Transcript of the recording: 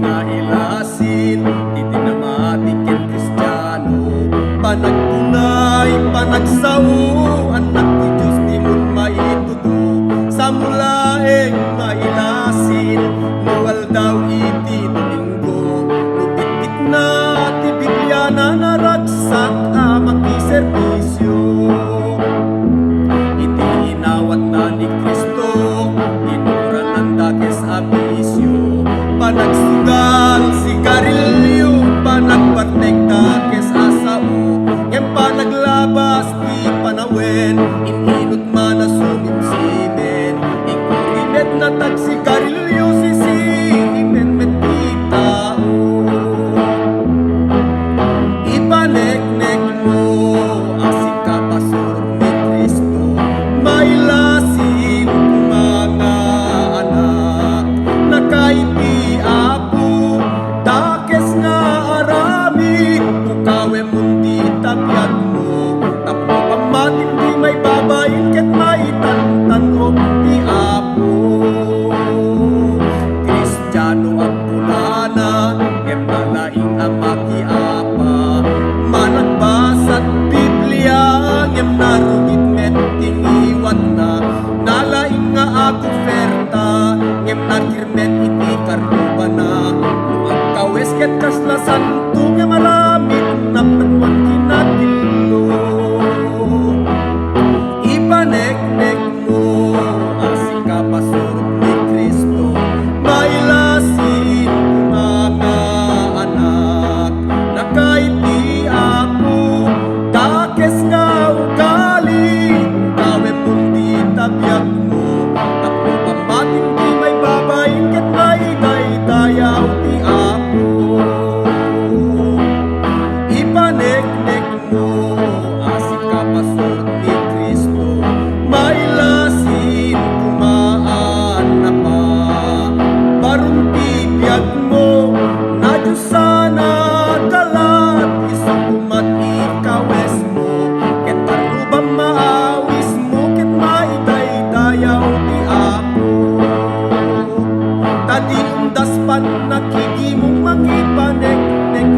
nga ilasin, di dinamati ken Kristiyano. Panagtunay, panagsao, anak ti Diyos di mon maitudo. Sa mulaeng mailasin, muwal daw iti Domingo. Lupit-pit na ti Biblia na naragsak makiserbisyo. Iti inawat na ni Kristo, inuran ng dakes abisyo. Panagsugal sigarilyo, panagpartekta kes asao. Yang panaglabas di panawen, ininot man na sumimsimen. Ikurimet na tagsigarilyo sisimen met di tao. Ipaneknek mo asing kapasurot ni Kristo, mailasin mga anak na kaiti apo. Dakes nga arami, ukawe mundi tabiag mo. Tapo pamatin di may babayin ket maitantanong ti apo. Kristiyano at pulana, kem nalaing amaki apa. Managbasat Biblia, ngem narugit met tingiwat na. Nalaing nga ako oferta, ngem nakirmet iti karuba na. Luag kawes ket kaslasan tu ngem maramit na pagwan kinatilo. Ipaneknek mo asing kapasurot ni Kristo, mailasin mga anak na kaiti ako. Dakes nga ugali, kawe pundi tabiag mo. Tapo pamatin di may babayin ket may daydayaw ti apo. Ipaneknek mo asing kapasurot ni Kristo, mailasin kumaan na pa. Barong bibiyag mo na Diyos sana dalat, isang kumat ikawes mo. Ket arubang maawis mo, ket maidaydayaw ti apo. Tadi undas pan nakigi mong mangipaneknek,